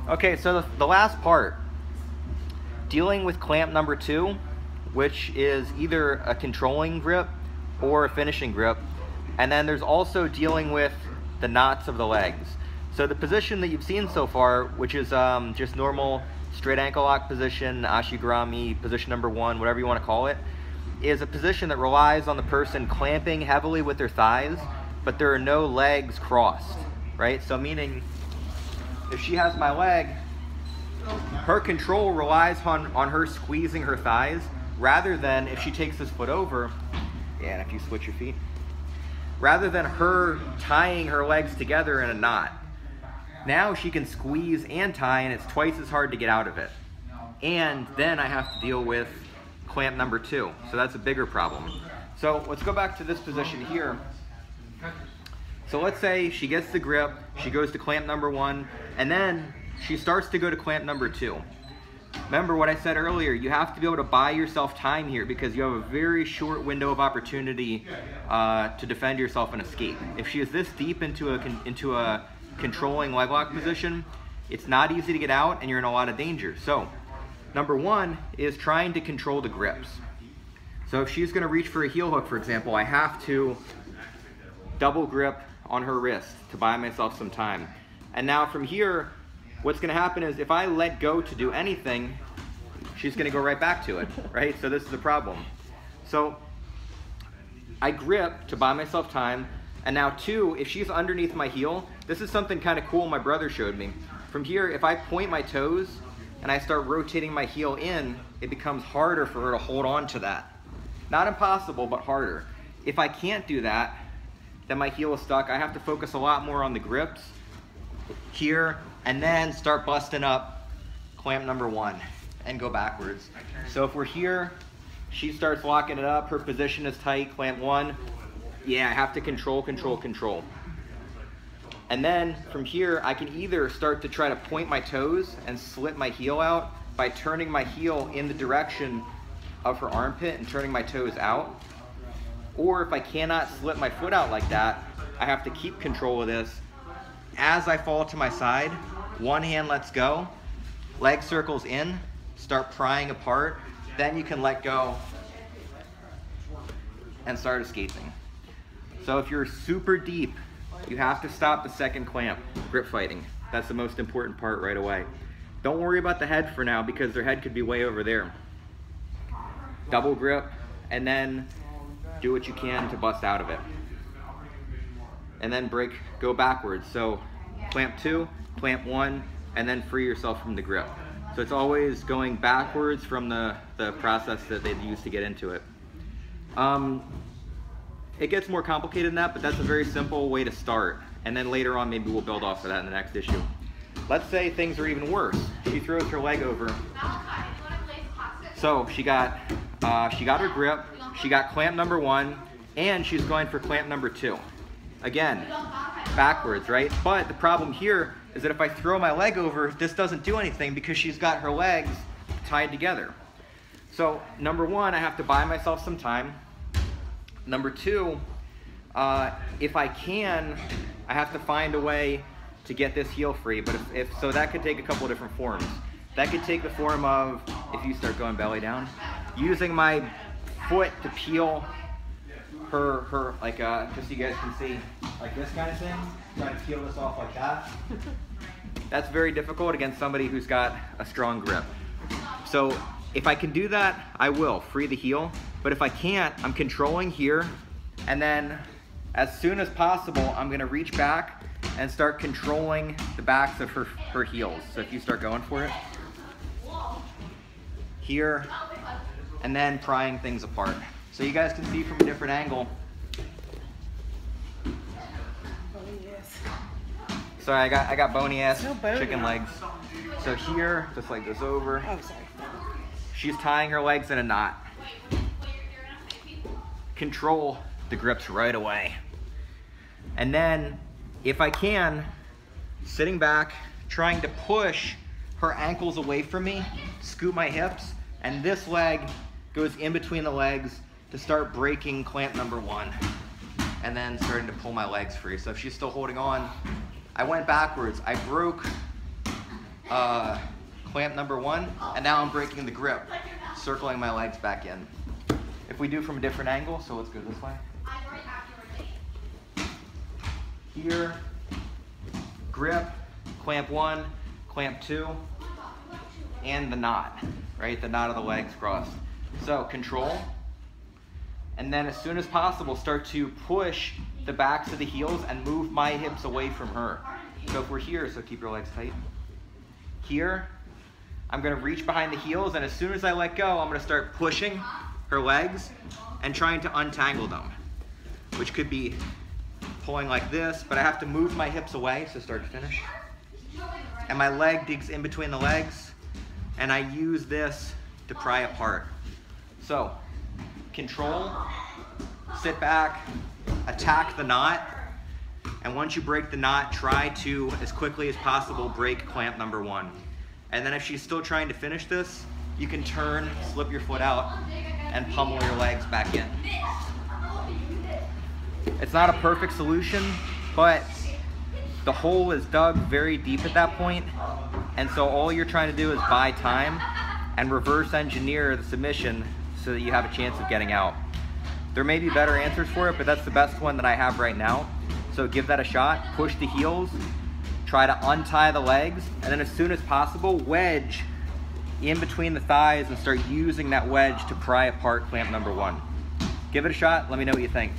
Okay, so the last part, dealing with clamp number 2, which is either a controlling grip or a finishing grip. And then there's also dealing with the knots of the legs. So the position that you've seen so far, which is just normal straight ankle lock position, ashigarami, position number 1, whatever you want to call it, is a position that relies on the person clamping heavily with their thighs, but there are no legs crossed, right? So meaning, if she has my leg, her control relies on her squeezing her thighs, rather than if she takes this foot over, and if you switch your feet, rather than her tying her legs together in a knot. Now she can squeeze and tie, and it's twice as hard to get out of it. And then I have to deal with clamp number 2. So that's a bigger problem. So let's go back to this position here. So let's say she gets the grip, she goes to clamp number 1, and then she starts to go to clamp number 2. Remember what I said earlier, you have to be able to buy yourself time here because you have a very short window of opportunity to defend yourself and escape. If she is this deep into a controlling leg lock position, it's not easy to get out and you're in a lot of danger. So number 1 is trying to control the grips. So if she's going to reach for a heel hook, for example, I have to double grip on her wrist to buy myself some time. And now from here, what's going to happen is if I let go to do anything, she's going to go right back to it, right? So this is the problem. So I grip to buy myself time. And now 2, if she's underneath my heel, this is something kind of cool my brother showed me. From here, if I point my toes and I start rotating my heel in, it becomes harder for her to hold on to that. Not impossible, but harder. If I can't do that, then my heel is stuck. I have to focus a lot more on the grips here, and then start busting up clamp number 1 and go backwards. So if we're here, she starts locking it up, her position is tight, clamp 1, yeah, I have to control. And then from here, I can either start to try to point my toes and slip my heel out by turning my heel in the direction of her armpit and turning my toes out. Or if I cannot slip my foot out like that, I have to keep control of this. As I fall to my side, one hand lets go, leg circles in, start prying apart, then you can let go and start escaping. So if you're super deep, you have to stop the second clamp, grip fighting. That's the most important part right away. Don't worry about the head for now because their head could be way over there. Double grip and then do what you can to bust out of it. And then go backwards. So clamp 2, clamp 1, and then free yourself from the grip. So it's always going backwards from the process that they'd use to get into it. It gets more complicated than that, but that's a very simple way to start. And then later on, maybe we'll build off of that in the next issue. Let's say things are even worse. She throws her leg over. So she got her grip, she got clamp number 1, and she's going for clamp number 2. Again, backwards, right? But the problem here is that if I throw my leg over, this doesn't do anything because she's got her legs tied together. So number 1, I have to buy myself some time. Number 2, if I can, I have to find a way to get this heel free. But so that could take a couple of different forms. That could take the form of, if you start going belly down, using my foot to peel her like just so you guys can see, like this kind of thing. Try to peel this off like that. That's very difficult against somebody who's got a strong grip. So if I can do that, I will free the heel. But if I can't, I'm controlling here, and then as soon as possible, I'm gonna reach back and start controlling the backs of her heels. So if you start going for it, here, and then prying things apart. So you guys can see from a different angle. Sorry, I got bony ass chicken legs. So here, just like this over. Oh, sorry. She's tying her legs in a knot. Control the grips right away. And then, if I can, sitting back, trying to push her ankles away from me, scoop my hips, and this leg goes in between the legs to start breaking clamp number 1. And then starting to pull my legs free. So if she's still holding on, I went backwards. I broke clamp number 1, and now I'm breaking the grip, circling my legs back in. If we do from a different angle, so let's go this way. Here, grip, clamp 1, clamp 2, and the knot, right? The knot of the legs crossed. So control, and then as soon as possible, start to push the backs of the heels and move my hips away from her. So if we're here, so keep your legs tight. Here, I'm gonna reach behind the heels, and as soon as I let go, I'm gonna start pushing her legs and trying to untangle them, which could be pulling like this, but I have to move my hips away, so start to finish. And my leg digs in between the legs, and I use this to pry apart. So, control, sit back, attack the knot, and once you break the knot, try to, as quickly as possible, break clamp number 1. And then if she's still trying to finish this, you can turn, slip your foot out, and pummel your legs back in. It's not a perfect solution, but the hole is dug very deep at that point, and so all you're trying to do is buy time and reverse engineer the submission so that you have a chance of getting out. There may be better answers for it, but that's the best one that I have right now. So give that a shot, push the heels, try to untie the legs, and then as soon as possible, wedge in between the thighs and start using that wedge to pry apart clamp number 1. Give it a shot, let me know what you think.